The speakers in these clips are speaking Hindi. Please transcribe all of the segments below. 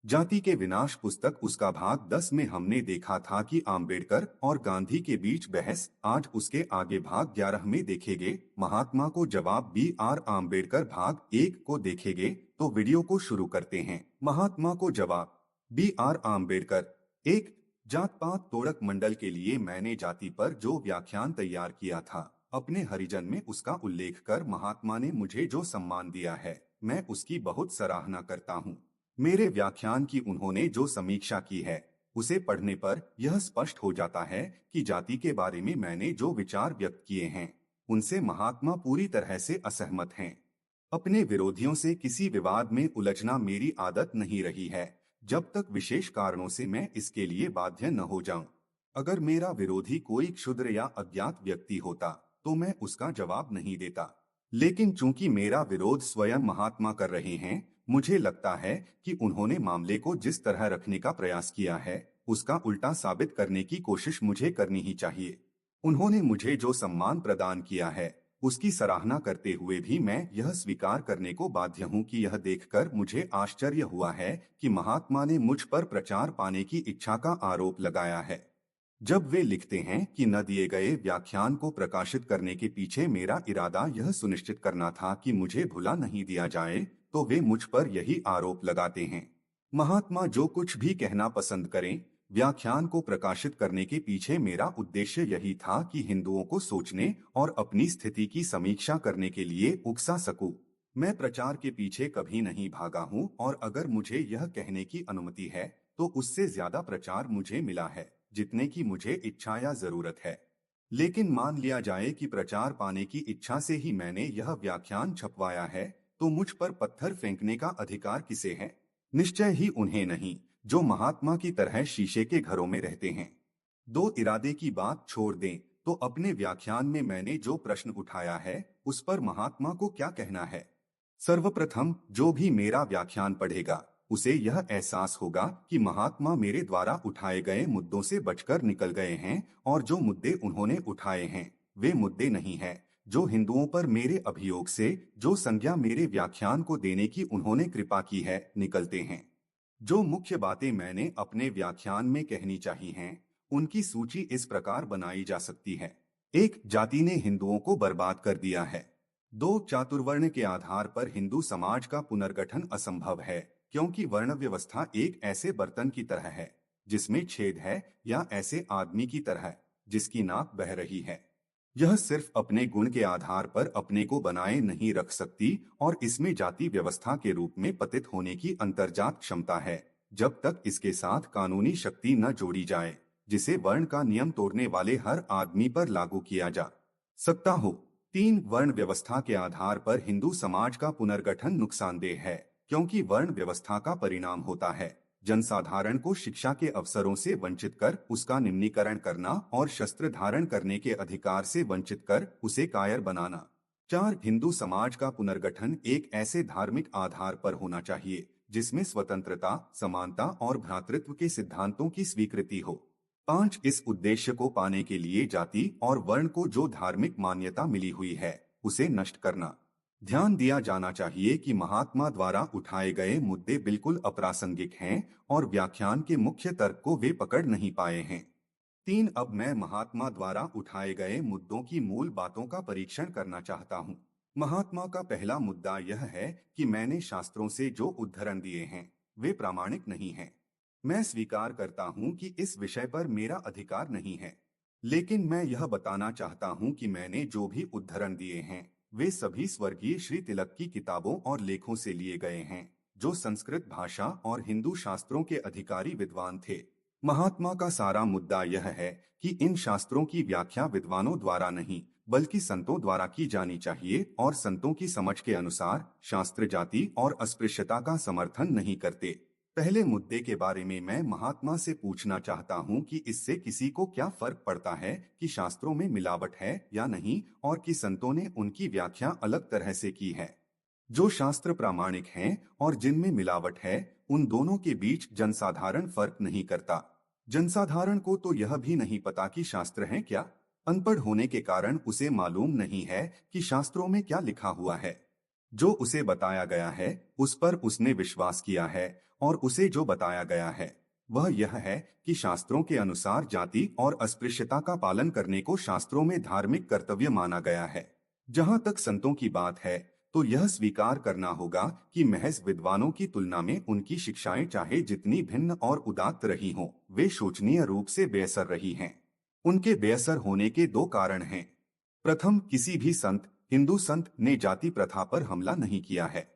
जाति के विनाश पुस्तक उसका भाग 10 में हमने देखा था कि आम्बेडकर और गांधी के बीच बहस। आज उसके आगे भाग 11 में देखेंगे। महात्मा को जवाब बी. आर. आम्बेडकर भाग 1 को देखेंगे। तो वीडियो को शुरू करते हैं। महात्मा को जवाब। बी. आर. आम्बेडकर। एक, जात पात तोड़क मंडल के लिए मैंने जाति पर जो व्याख्यान तैयार किया था, अपने हरिजन में उसका उल्लेख कर महात्मा ने मुझे जो सम्मान दिया है, मैं उसकी बहुत सराहना करता हूँ। मेरे व्याख्यान की उन्होंने जो समीक्षा की है, उसे पढ़ने पर यह स्पष्ट हो जाता है कि जाति के बारे में मैंने जो विचार व्यक्त किए हैं, उनसे महात्मा पूरी तरह से असहमत हैं। अपने विरोधियों से किसी विवाद में उलझना मेरी आदत नहीं रही है, जब तक विशेष कारणों से मैं इसके लिए बाध्य न हो जाऊं। अगर मेरा विरोधी कोई क्षुद्र या अज्ञात व्यक्ति होता, तो मैं उसका जवाब नहीं देता। लेकिन चूंकि मेरा विरोध स्वयं महात्मा कर रहे हैं, मुझे लगता है कि उन्होंने मामले को जिस तरह रखने का प्रयास किया है, उसका उल्टा साबित करने की कोशिश मुझे करनी ही चाहिए। उन्होंने मुझे जो सम्मान प्रदान किया है, उसकी सराहना करते हुए भी मैं यह स्वीकार करने को बाध्य हूँ कि यह देखकर मुझे आश्चर्य हुआ है कि महात्मा ने मुझ पर प्रचार पाने की इच्छा का आरोप लगाया है। जब वे लिखते हैं कि न दिए गए व्याख्यान को प्रकाशित करने के पीछे मेरा इरादा यह सुनिश्चित करना था कि मुझे भुला नहीं दिया जाए, तो वे मुझ पर यही आरोप लगाते हैं। महात्मा जो कुछ भी कहना पसंद करें, व्याख्यान को प्रकाशित करने के पीछे मेरा उद्देश्य यही था कि हिंदुओं को सोचने और अपनी स्थिति की समीक्षा करने के लिए उकसा सकूं। मैं प्रचार के पीछे कभी नहीं भागा हूं, और अगर मुझे यह कहने की अनुमति है, तो उससे ज्यादा प्रचार मुझे मिला है, जितने की मुझे इच्छा या जरूरत है। लेकिन मान लिया जाए कि प्रचार पाने की इच्छा से ही मैंने यह व्याख्यान छपवाया है, तो मुझ पर पत्थर फेंकने का अधिकार किसे है? निश्चय ही उन्हें नहीं, जो महात्मा की तरह शीशे के घरों में रहते हैं। दो इरादे की बात छोड़ दें, तो अपने व्याख्यान में मैंने जो प्रश्न उठाया है, उस पर महात्मा को क्या कहना है? सर्वप्रथम जो भी मेरा व्याख्यान पढ़ेगा, उसे यह एहसास होगा कि महात्मा मेरे द्वारा उठाए गए मुद्दों से बचकर निकल गए हैं, और जो मुद्दे उन्होंने उठाए हैं, वे मुद्दे नहीं हैं जो हिंदुओं पर मेरे अभियोग से, जो संज्ञा मेरे व्याख्यान को देने की उन्होंने कृपा की है, निकलते हैं। जो मुख्य बातें मैंने अपने व्याख्यान में कहनी चाहिए हैं, उनकी सूची इस प्रकार बनाई जा सकती है। एक, जाति ने हिंदुओं को बर्बाद कर दिया है। दो, चातुर्वर्ण के आधार पर हिंदू समाज का पुनर्गठन असंभव है, क्योंकि वर्ण व्यवस्था एक ऐसे बर्तन की तरह है जिसमें छेद है, या ऐसे आदमी की तरह जिसकी नाक बह रही है। यह सिर्फ अपने गुण के आधार पर अपने को बनाए नहीं रख सकती, और इसमें जाति व्यवस्था के रूप में पतित होने की अंतर्जात क्षमता है, जब तक इसके साथ कानूनी शक्ति न जोड़ी जाए, जिसे वर्ण का नियम तोड़ने वाले हर आदमी पर लागू किया जा सकता हो। तीन, वर्ण व्यवस्था के आधार पर हिंदू समाज का पुनर्गठन नुकसानदेह है, क्योंकि वर्ण व्यवस्था का परिणाम होता है जनसाधारण को शिक्षा के अवसरों से वंचित कर उसका निम्नीकरण करना, और शस्त्र धारण करने के अधिकार से वंचित कर उसे कायर बनाना। चार, हिंदू समाज का पुनर्गठन एक ऐसे धार्मिक आधार पर होना चाहिए जिसमें स्वतंत्रता, समानता और भ्रातृत्व के सिद्धांतों की स्वीकृति हो। पांच, इस उद्देश्य को पाने के लिए जाति और वर्ण को जो धार्मिक मान्यता मिली हुई है, उसे नष्ट करना। ध्यान दिया जाना चाहिए कि महात्मा द्वारा उठाए गए मुद्दे बिल्कुल अप्रासंगिक हैं, और व्याख्यान के मुख्य तर्क को वे पकड़ नहीं पाए हैं। तीन, अब मैं महात्मा द्वारा उठाए गए मुद्दों की मूल बातों का परीक्षण करना चाहता हूँ। महात्मा का पहला मुद्दा यह है कि मैंने शास्त्रों से जो उद्धरण दिए हैं, वे प्रामाणिक नहीं हैं। मैं स्वीकार करता हूँ कि इस विषय पर मेरा अधिकार नहीं है, लेकिन मैं यह बताना चाहता हूँ कि मैंने जो भी उद्धरण दिए हैं, वे सभी स्वर्गीय श्री तिलक की किताबों और लेखों से लिए गए हैं, जो संस्कृत भाषा और हिंदू शास्त्रों के अधिकारी विद्वान थे। महात्मा का सारा मुद्दा यह है कि इन शास्त्रों की व्याख्या विद्वानों द्वारा नहीं, बल्कि संतों द्वारा की जानी चाहिए, और संतों की समझ के अनुसार शास्त्र जाति और अस्पृश्यता का समर्थन नहीं करते। पहले मुद्दे के बारे में मैं महात्मा से पूछना चाहता हूं कि इससे किसी को क्या फर्क पड़ता है कि शास्त्रों में मिलावट है या नहीं, और कि संतों ने उनकी व्याख्या अलग तरह से की है। जो शास्त्र प्रामाणिक हैं और जिनमें मिलावट है, उन दोनों के बीच जनसाधारण फर्क नहीं करता। जनसाधारण को तो यह भी नहीं पता कि शास्त्र हैं क्या। अनपढ़ होने के कारण उसे मालूम नहीं है कि शास्त्रों में क्या लिखा हुआ है। जो उसे बताया गया है उस पर उसने विश्वास किया है, और उसे जो बताया गया है वह यह है कि शास्त्रों के अनुसार जाति और अस्पृश्यता का पालन करने को शास्त्रों में धार्मिक कर्तव्य माना गया है। जहां तक संतों की बात है, तो यह स्वीकार करना होगा कि महज विद्वानों की तुलना में उनकी शिक्षाएं चाहे जितनी भिन्न और उदात्त रही हों, वे शोचनीय रूप से बेअसर रही हैं। उनके बेअसर होने के दो कारण हैं। प्रथम, किसी भी संत, हिंदू संत ने जाति प्रथा पर हमला नहीं किया है।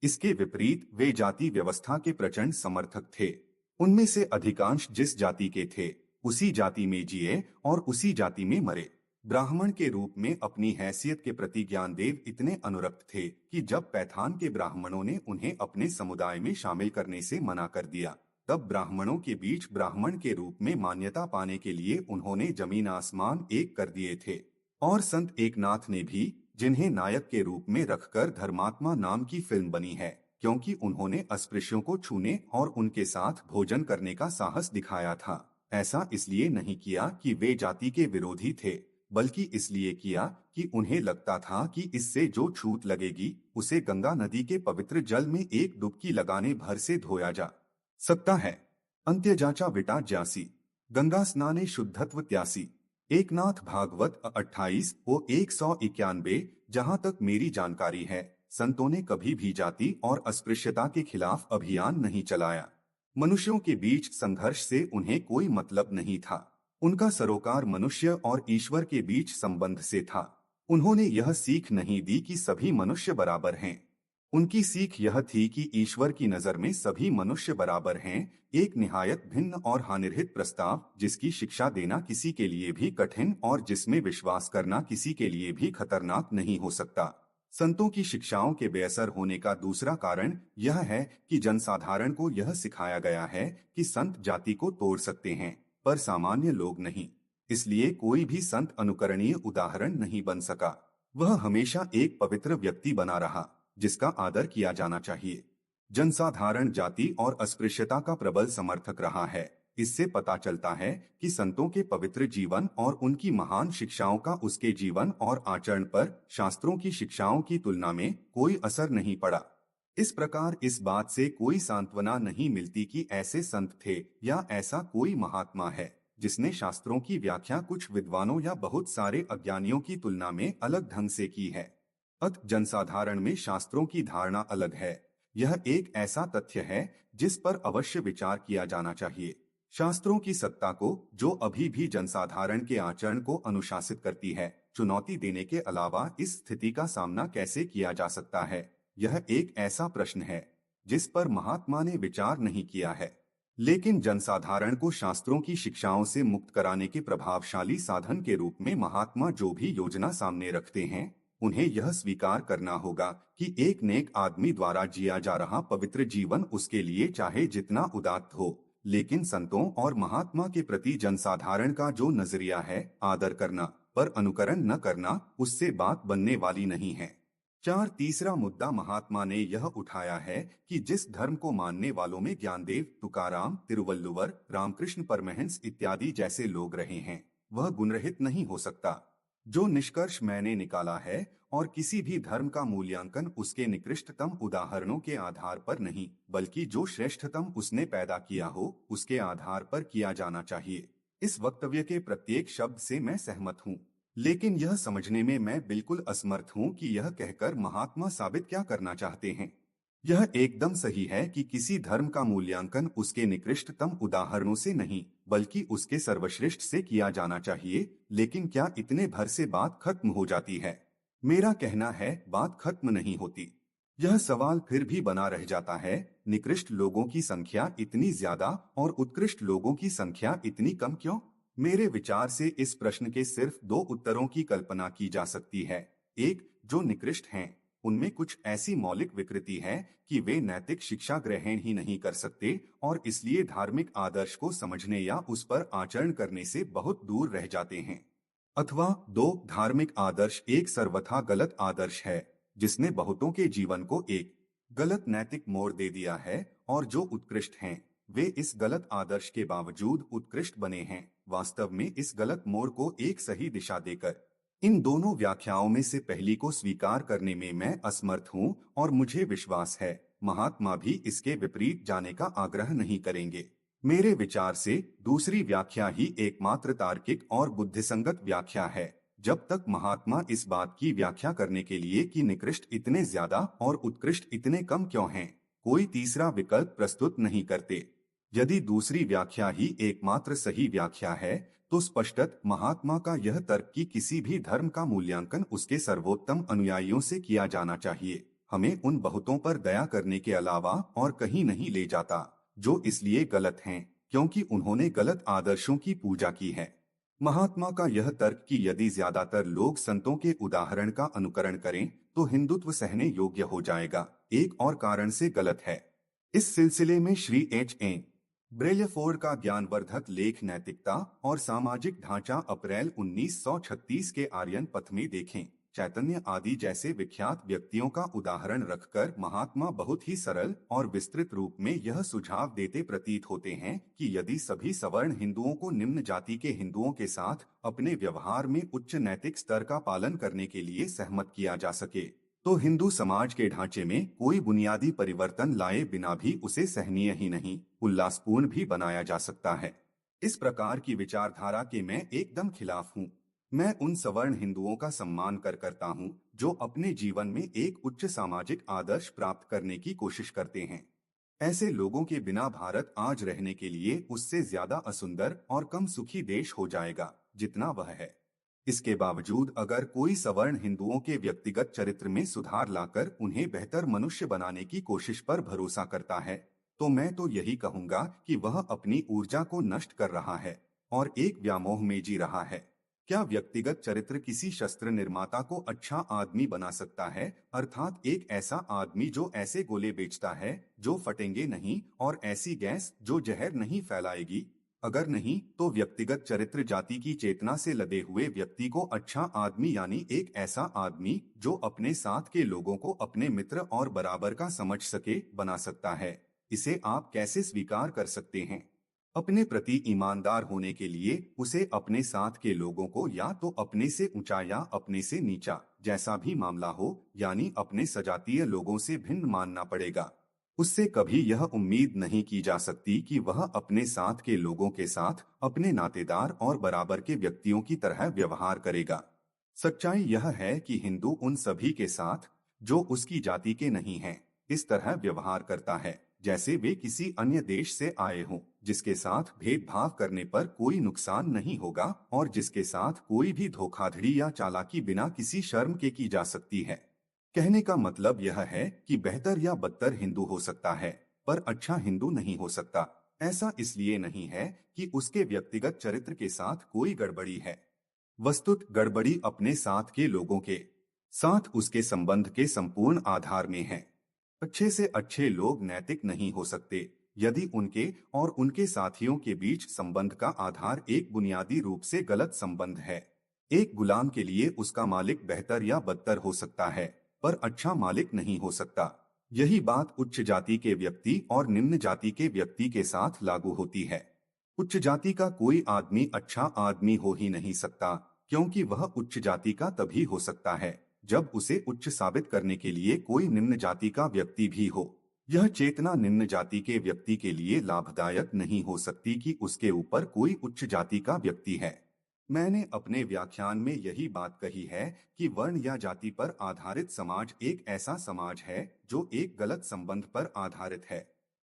इसके विपरीत वे जाति व्यवस्था के प्रचंड समर्थक थे। उनमें से अधिकांश जिस जाति के थे उसी जाति में जिए और उसी जाति में मरे। ब्राह्मण के रूप में अपनी हैसियत के प्रति ज्ञानदेव इतने अनुरक्त थे कि जब पैठान के ब्राह्मणों ने उन्हें अपने समुदाय में शामिल करने से मना कर दिया, तब ब्राह्मणों के बीच ब्राह्मण के रूप में मान्यता पाने के लिए उन्होंने जमीन आसमान एक कर दिए थे। और संत एकनाथ ने भी, जिन्हें नायक के रूप में रखकर धर्मात्मा नाम की फिल्म बनी है, क्योंकि उन्होंने अस्पृश्यों को छूने और उनके साथ भोजन करने का साहस दिखाया था, ऐसा इसलिए नहीं किया कि वे जाति के विरोधी थे, बल्कि इसलिए किया कि उन्हें लगता था कि इससे जो छूत लगेगी उसे गंगा नदी के पवित्र जल में एक डुबकी लगाने भर से धोया जा सकता है। अंत्यजाचा विटा ज्यासी, गंगा स्नाने शुद्धत्व त्यासी। एकनाथ भागवत 28:191। जहां तक मेरी जानकारी है, संतों ने कभी भी जाति और अस्पृश्यता के खिलाफ अभियान नहीं चलाया। मनुष्यों के बीच संघर्ष से उन्हें कोई मतलब नहीं था। उनका सरोकार मनुष्य और ईश्वर के बीच संबंध से था। उन्होंने यह सीख नहीं दी कि सभी मनुष्य बराबर हैं। उनकी सीख यह थी कि ईश्वर की नजर में सभी मनुष्य बराबर हैं, एक निहायत भिन्न और हानिरहित प्रस्ताव जिसकी शिक्षा देना किसी के लिए भी कठिन और जिसमें विश्वास करना किसी के लिए भी खतरनाक नहीं हो सकता। संतों की शिक्षाओं के बेअसर होने का दूसरा कारण यह है कि जनसाधारण को यह सिखाया गया है कि संत जाति को तोड़ सकते हैं, पर सामान्य लोग नहीं। इसलिए कोई भी संत अनुकरणीय उदाहरण नहीं बन सका। वह हमेशा एक पवित्र व्यक्ति बना रहा, जिसका आदर किया जाना चाहिए। जनसाधारण जाति और अस्पृश्यता का प्रबल समर्थक रहा है। इससे पता चलता है कि संतों के पवित्र जीवन और उनकी महान शिक्षाओं का उसके जीवन और आचरण पर शास्त्रों की शिक्षाओं की तुलना में कोई असर नहीं पड़ा। इस प्रकार इस बात से कोई सांत्वना नहीं मिलती कि ऐसे संत थे या ऐसा कोई महात्मा है जिसने शास्त्रों की व्याख्या कुछ विद्वानों या बहुत सारे अज्ञानियों की तुलना में अलग ढंग से की है। अतः जनसाधारण में शास्त्रों की धारणा अलग है। यह एक ऐसा तथ्य है जिस पर अवश्य विचार किया जाना चाहिए। शास्त्रों की सत्ता को, जो अभी भी जनसाधारण के आचरण को अनुशासित करती है, चुनौती देने के अलावा इस स्थिति का सामना कैसे किया जा सकता है, यह एक ऐसा प्रश्न है जिस पर महात्मा ने विचार नहीं किया है। लेकिन जनसाधारण को शास्त्रों की शिक्षाओं से मुक्त कराने के प्रभावशाली साधन के रूप में महात्मा जो भी योजना सामने रखते हैं, उन्हें यह स्वीकार करना होगा कि एक नेक आदमी द्वारा जिया जा रहा पवित्र जीवन उसके लिए चाहे जितना उदात्त हो, लेकिन संतों और महात्मा के प्रति जनसाधारण का जो नजरिया है, आदर करना पर अनुकरण न करना, उससे बात बनने वाली नहीं है। तीसरा मुद्दा महात्मा ने यह उठाया है कि जिस धर्म को मानने वालों में ज्ञानदेव, तुकाराम, तिरुवल्लुवर, रामकृष्ण परमहंस इत्यादि जैसे लोग रहे हैं, वह गुणरहित नहीं हो सकता। जो निष्कर्ष मैंने निकाला है, और किसी भी धर्म का मूल्यांकन उसके निकृष्टतम उदाहरणों के आधार पर नहीं, बल्कि जो श्रेष्ठतम उसने पैदा किया हो उसके आधार पर किया जाना चाहिए। इस वक्तव्य के प्रत्येक शब्द से मैं सहमत हूँ, लेकिन यह समझने में मैं बिल्कुल असमर्थ हूँ कि यह कहकर महात्मा साबित क्या करना चाहते हैं। यह एकदम सही है कि किसी धर्म का मूल्यांकन उसके निकृष्टतम उदाहरणों से नहीं, बल्कि उसके सर्वश्रेष्ठ से किया जाना चाहिए, लेकिन क्या इतने भर से बात खत्म हो जाती है? मेरा कहना है, बात खत्म नहीं होती। यह सवाल फिर भी बना रह जाता है, निकृष्ट लोगों की संख्या इतनी ज्यादा और उत्कृष्ट लोगों की संख्या इतनी कम क्यों? मेरे विचार से इस प्रश्न के सिर्फ दो उत्तरों की कल्पना की जा सकती है। एक, जो निकृष्ट हैं, उनमें कुछ ऐसी मौलिक विकृति है कि वे नैतिक शिक्षा ग्रहण ही नहीं कर सकते और इसलिए धार्मिक आदर्श को समझने या उस पर आचरण करने से बहुत दूर रह जाते हैं। अथवा दो, धार्मिक आदर्श एक सर्वथा गलत आदर्श है जिसने बहुतों के जीवन को एक गलत नैतिक मोड़ दे दिया है, और जो उत्कृष्ट हैं वे इस गलत आदर्श के बावजूद उत्कृष्ट बने हैं, वास्तव में इस गलत मोड़ को एक सही दिशा देकर। इन दोनों व्याख्याओं में से पहली को स्वीकार करने में मैं असमर्थ हूँ और मुझे विश्वास है महात्मा भी इसके विपरीत जाने का आग्रह नहीं करेंगे। मेरे विचार से दूसरी व्याख्या ही एकमात्र तार्किक और बुद्धिसंगत व्याख्या है। जब तक महात्मा इस बात की व्याख्या करने के लिए कि निकृष्ट इतने ज्यादा और उत्कृष्ट इतने कम क्यों हैं, कोई तीसरा विकल्प प्रस्तुत नहीं करते। यदि दूसरी व्याख्या ही एकमात्र सही व्याख्या है, तो स्पष्टत महात्मा का यह तर्क कि किसी भी धर्म का मूल्यांकन उसके सर्वोत्तम अनुयायियों से किया जाना चाहिए, हमें उन बहुतों पर दया करने के अलावा और कहीं नहीं ले जाता, जो इसलिए गलत हैं, क्योंकि उन्होंने गलत आदर्शों की पूजा की है। महात्मा का यह तर्क कि यदि ज्यादातर लोग संतों के उदाहरण का अनुकरण करें, तो हिंदुत्व सहने योग्य हो जाएगा, एक और कारण से गलत है। इस सिलसिले में श्री H.A. ब्रेयफोर्ड का ज्ञानवर्धक लेख नैतिकता और सामाजिक ढांचा अप्रैल 1936 के आर्यन पथ में देखें। चैतन्य आदि जैसे विख्यात व्यक्तियों का उदाहरण रखकर महात्मा बहुत ही सरल और विस्तृत रूप में यह सुझाव देते प्रतीत होते हैं कि यदि सभी सवर्ण हिंदुओं को निम्न जाति के हिंदुओं के साथ अपने व्यवहार में उच्च नैतिक स्तर का पालन करने के लिए सहमत किया जा सके, तो हिंदू समाज के ढांचे में कोई बुनियादी परिवर्तन लाए बिना भी उसे सहनीय ही नहीं, उल्लासपूर्ण भी बनाया जा सकता है। इस प्रकार की विचारधारा के मैं एकदम खिलाफ हूँ। मैं उन सवर्ण हिंदुओं का सम्मान करता हूँ जो अपने जीवन में एक उच्च सामाजिक आदर्श प्राप्त करने की कोशिश करते हैं। ऐसे लोगों के बिना भारत आज रहने के लिए उससे ज्यादा असुंदर और कम सुखी देश हो जाएगा, जितना वह है। इसके बावजूद अगर कोई सवर्ण हिंदुओं के व्यक्तिगत चरित्र में सुधार लाकर उन्हें बेहतर मनुष्य बनाने की कोशिश पर भरोसा करता है, तो मैं तो यही कहूंगा कि वह अपनी ऊर्जा को नष्ट कर रहा है और एक व्यामोह में जी रहा है। क्या व्यक्तिगत चरित्र किसी शस्त्र निर्माता को अच्छा आदमी बना सकता है, अर्थात एक ऐसा आदमी जो ऐसे गोले बेचता है जो फटेंगे नहीं और ऐसी गैस जो जहर नहीं फैलाएगी? अगर नहीं, तो व्यक्तिगत चरित्र जाति की चेतना से लदे हुए व्यक्ति को अच्छा आदमी यानी एक ऐसा आदमी जो अपने साथ के लोगों को अपने मित्र और बराबर का समझ सके बना सकता है। इसे आप कैसे स्वीकार कर सकते हैं? अपने प्रति ईमानदार होने के लिए उसे अपने साथ के लोगों को या तो अपने से ऊंचा या अपने से नीचा, जैसा भी मामला हो, यानी अपने सजातीय लोगों से भिन्न मानना पड़ेगा। उससे कभी यह उम्मीद नहीं की जा सकती कि वह अपने साथ के लोगों के साथ अपने नातेदार और बराबर के व्यक्तियों की तरह व्यवहार करेगा। सच्चाई यह है कि हिंदू उन सभी के साथ जो उसकी जाति के नहीं हैं, इस तरह व्यवहार करता है जैसे वे किसी अन्य देश से आए हों, जिसके साथ भेदभाव करने पर कोई नुकसान नहीं होगा और जिसके साथ कोई भी धोखाधड़ी या चालाकी बिना किसी शर्म के की जा सकती है। कहने का मतलब यह है कि बेहतर या बदतर हिंदू हो सकता है, पर अच्छा हिंदू नहीं हो सकता। ऐसा इसलिए नहीं है कि उसके व्यक्तिगत चरित्र के साथ कोई गड़बड़ी है। वस्तुत गड़बड़ी अपने साथ के लोगों के साथ उसके संबंध के संपूर्ण आधार में है। अच्छे से अच्छे लोग नैतिक नहीं हो सकते यदि उनके और उनके साथियों के बीच संबंध का आधार एक बुनियादी रूप से गलत संबंध है। एक गुलाम के लिए उसका मालिक बेहतर या बदतर हो सकता है, पर अच्छा मालिक नहीं हो सकता। यही बात उच्च जाति के व्यक्ति और निम्न जाति के व्यक्ति के साथ लागू होती है। उच्च जाति का कोई आदमी अच्छा आदमी हो ही नहीं सकता, क्योंकि वह उच्च जाति का तभी हो सकता है जब उसे उच्च साबित करने के लिए कोई निम्न जाति का व्यक्ति भी हो। यह चेतना निम्न जाति के व्यक्ति के लिए लाभदायक नहीं हो सकती कि उसके ऊपर कोई उच्च जाति का व्यक्ति है। मैंने अपने व्याख्यान में यही बात कही है कि वर्ण या जाति पर आधारित समाज एक ऐसा समाज है जो एक गलत संबंध पर आधारित है।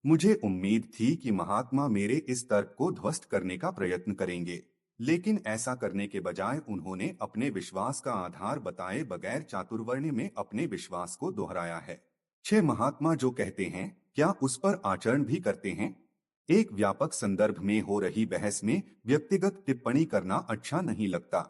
मुझे उम्मीद थी कि महात्मा मेरे इस तर्क को ध्वस्त करने का प्रयत्न करेंगे, लेकिन ऐसा करने के बजाय उन्होंने अपने विश्वास का आधार बताए बगैर चातुर्वर्ण्य में अपने विश्वास को दोहराया है। 6 महात्मा जो कहते हैं, क्या उस पर आचरण भी करते हैं? एक व्यापक संदर्भ में हो रही बहस में व्यक्तिगत टिप्पणी करना अच्छा नहीं लगता,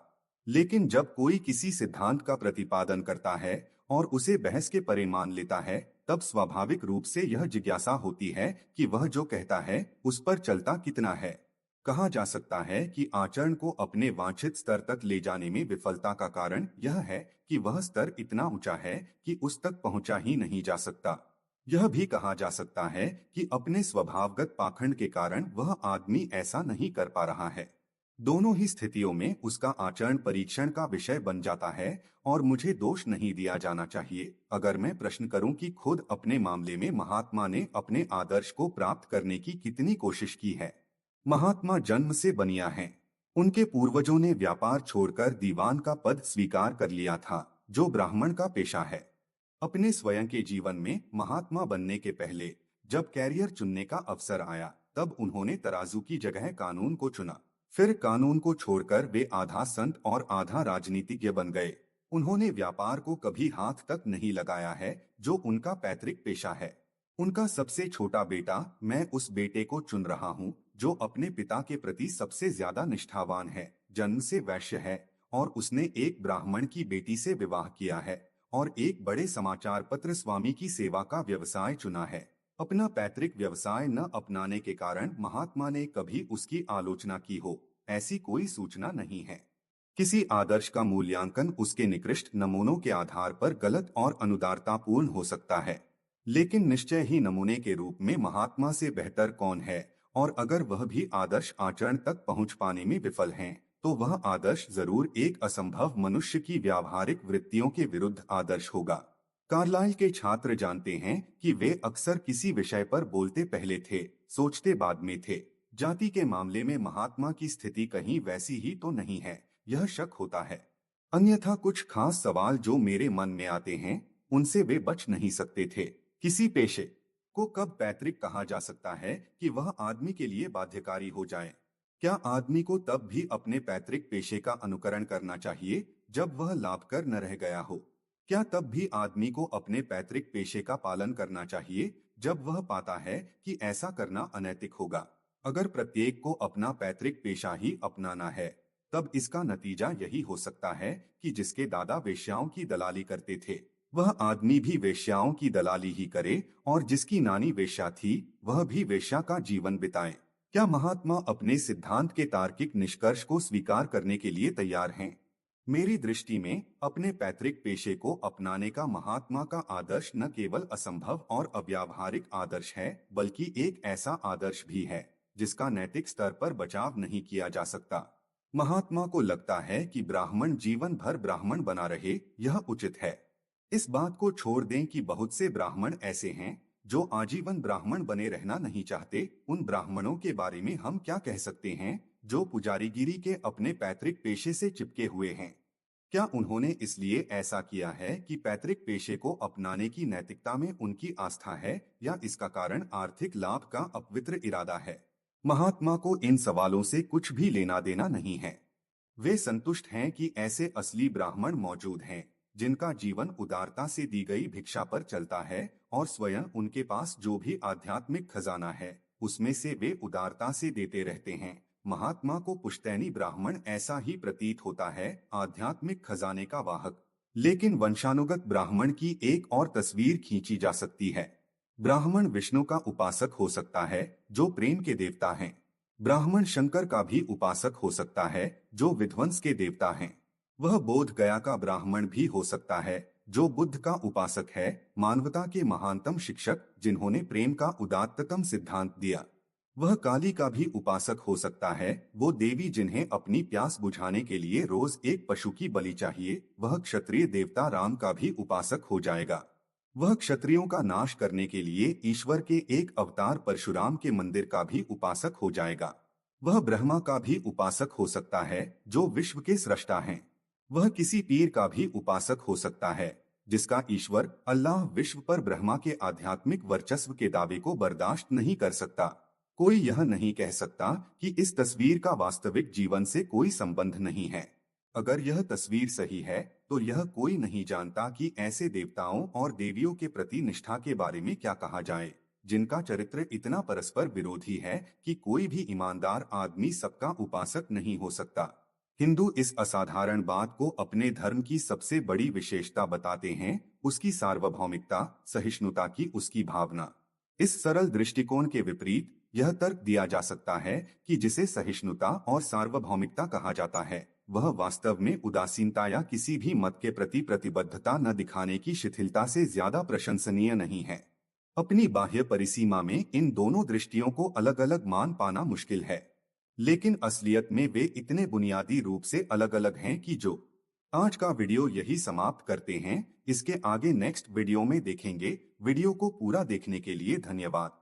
लेकिन जब कोई किसी सिद्धांत का प्रतिपादन करता है और उसे बहस के परे मान लेता है, तब स्वाभाविक रूप से यह जिज्ञासा होती है कि वह जो कहता है उस पर चलता कितना है। कहा जा सकता है कि आचरण को अपने वांछित स्तर तक ले जाने में विफलता का कारण यह है कि वह स्तर इतना ऊंचा है कि उस तक पहुंचा ही नहीं जा सकता। यह भी कहा जा सकता है कि अपने स्वभावगत पाखंड के कारण वह आदमी ऐसा नहीं कर पा रहा है। दोनों ही स्थितियों में उसका आचरण परीक्षण का विषय बन जाता है और मुझे दोष नहीं दिया जाना चाहिए अगर मैं प्रश्न करूं कि खुद अपने मामले में महात्मा ने अपने आदर्श को प्राप्त करने की कितनी कोशिश की है। महात्मा जन्म से बनिया हैं। उनके पूर्वजों ने व्यापार छोड़कर दीवान का पद स्वीकार कर लिया था, जो ब्राह्मण का पेशा है। अपने स्वयं के जीवन में महात्मा बनने के पहले जब कैरियर चुनने का अवसर आया, तब उन्होंने तराजू की जगह कानून को चुना। फिर कानून को छोड़कर वे आधा संत और आधा राजनीतिज्ञ बन गए। उन्होंने व्यापार को कभी हाथ तक नहीं लगाया है, जो उनका पैतृक पेशा है। उनका सबसे छोटा बेटा, मैं उस बेटे को चुन रहा हूँ जो अपने पिता के प्रति सबसे ज्यादा निष्ठावान है, जन्म से वैश्य है और उसने एक ब्राह्मण की बेटी से विवाह किया है और एक बड़े समाचार पत्र स्वामी की सेवा का व्यवसाय चुना है। अपना पैतृक व्यवसाय न अपनाने के कारण महात्मा ने कभी उसकी आलोचना की हो, ऐसी कोई सूचना नहीं है। किसी आदर्श का मूल्यांकन उसके निकृष्ट नमूनों के आधार पर गलत और अनुदारतापूर्ण हो सकता है, लेकिन निश्चय ही नमूने के रूप में महात्मा से बेहतर कौन है, और अगर वह भी आदर्श आचरण तक पहुंच पाने में विफल हैं, तो वह आदर्श जरूर एक असंभव मनुष्य की व्यावहारिक वृत्तियों के विरुद्ध आदर्श होगा। कार्लाइल के छात्र जानते हैं कि वे अक्सर किसी विषय पर बोलते पहले थे, सोचते बाद में थे। जाति के मामले में महात्मा की स्थिति कहीं वैसी ही तो नहीं है, यह शक होता है। अन्यथा कुछ खास सवाल जो मेरे मन में आते हैं, उनसे वे बच नहीं सकते थे। किसी पेशे को कब पैतृक कहा जा सकता है कि वह आदमी के लिए बाध्यकारी हो जाए? क्या आदमी को तब भी अपने पैतृक पेशे का अनुकरण करना चाहिए जब वह लाभकर न रह गया हो? क्या तब भी आदमी को अपने पैतृक पेशे का पालन करना चाहिए जब वह पाता है कि ऐसा करना अनैतिक होगा? अगर प्रत्येक को अपना पैतृक पेशा ही अपनाना है, तब इसका नतीजा यही हो सकता है कि जिसके दादा वेश्याओं की दलाली करते थे, वह आदमी भी वेश्याओं की दलाली ही करे, और जिसकी नानी वेश्या थी, वह भी वेश्या का जीवन बिताए। क्या महात्मा अपने सिद्धांत के तार्किक निष्कर्ष को स्वीकार करने के लिए तैयार हैं? मेरी दृष्टि में अपने पैतृक पेशे को अपनाने का महात्मा का आदर्श न केवल असंभव और अव्यावहारिक आदर्श है, बल्कि एक ऐसा आदर्श भी है जिसका नैतिक स्तर पर बचाव नहीं किया जा सकता। महात्मा को लगता है कि ब्राह्मण जीवन भर ब्राह्मण बना रहे, यह उचित है। इस बात को छोड़ दें कि बहुत से ब्राह्मण ऐसे हैं जो आजीवन ब्राह्मण बने रहना नहीं चाहते। उन ब्राह्मणों के बारे में हम क्या कह सकते हैं जो पुजारीगिरी के अपने पैतृक पेशे से चिपके हुए हैं? क्या उन्होंने इसलिए ऐसा किया है कि पैतृक पेशे को अपनाने की नैतिकता में उनकी आस्था है, या इसका कारण आर्थिक लाभ का अपवित्र इरादा है? महात्मा को इन सवालों से कुछ भी लेना देना नहीं है। वे संतुष्ट हैं कि ऐसे असली ब्राह्मण मौजूद हैं जिनका जीवन उदारता से दी गई भिक्षा पर चलता है, और स्वयं उनके पास जो भी आध्यात्मिक खजाना है उसमें से वे उदारता से देते रहते हैं। महात्मा को पुश्तैनी ब्राह्मण ऐसा ही प्रतीत होता है, आध्यात्मिक खजाने का वाहक। लेकिन वंशानुगत ब्राह्मण की एक और तस्वीर खींची जा सकती है। ब्राह्मण विष्णु का उपासक हो सकता है, जो प्रेम के देवता हैं। ब्राह्मण शंकर का भी उपासक हो सकता है, जो विध्वंस के देवता हैं। वह बोध गया का ब्राह्मण भी हो सकता है, जो बुद्ध का उपासक है, मानवता के महानतम शिक्षक जिन्होंने प्रेम का उदात्ततम सिद्धांत दिया। वह काली का भी उपासक हो सकता है, वो देवी जिन्हें अपनी प्यास बुझाने के लिए रोज एक पशु की बलि चाहिए। वह क्षत्रिय देवता राम का भी उपासक हो जाएगा। वह क्षत्रियों का नाश करने के लिए ईश्वर के एक अवतार परशुराम के मंदिर का भी उपासक हो जाएगा। वह ब्रह्मा का भी उपासक हो सकता है, जो विश्व के सृष्टा हैं। वह किसी पीर का भी उपासक हो सकता है, जिसका ईश्वर अल्लाह विश्व पर ब्रह्मा के आध्यात्मिक वर्चस्व के दावे को बर्दाश्त नहीं कर सकता। कोई यह नहीं कह सकता कि इस तस्वीर का वास्तविक जीवन से कोई संबंध नहीं है। अगर यह तस्वीर सही है, तो यह कोई नहीं जानता कि ऐसे देवताओं और देवियों के प्रति निष्ठा के बारे में क्या कहा जाए, जिनका चरित्र इतना परस्पर विरोधी है कि कोई भी ईमानदार आदमी सबका उपासक नहीं हो सकता। हिंदू इस असाधारण बात को अपने धर्म की सबसे बड़ी विशेषता बताते हैं, उसकी सार्वभौमिकता, सहिष्णुता की उसकी भावना। इस सरल दृष्टिकोण के विपरीत यह तर्क दिया जा सकता है कि जिसे सहिष्णुता और सार्वभौमिकता कहा जाता है, वह वास्तव में उदासीनता या किसी भी मत के प्रति प्रतिबद्धता न दिखाने की शिथिलता से ज्यादा प्रशंसनीय नहीं है। अपनी बाह्य परिसीमा में इन दोनों दृष्टियों को अलग अलग मान पाना मुश्किल है, लेकिन असलियत में वे इतने बुनियादी रूप से अलग अलग हैं कि जो आज का वीडियो यही समाप्त करते हैं। इसके आगे नेक्स्ट वीडियो में देखेंगे। वीडियो को पूरा देखने के लिए धन्यवाद।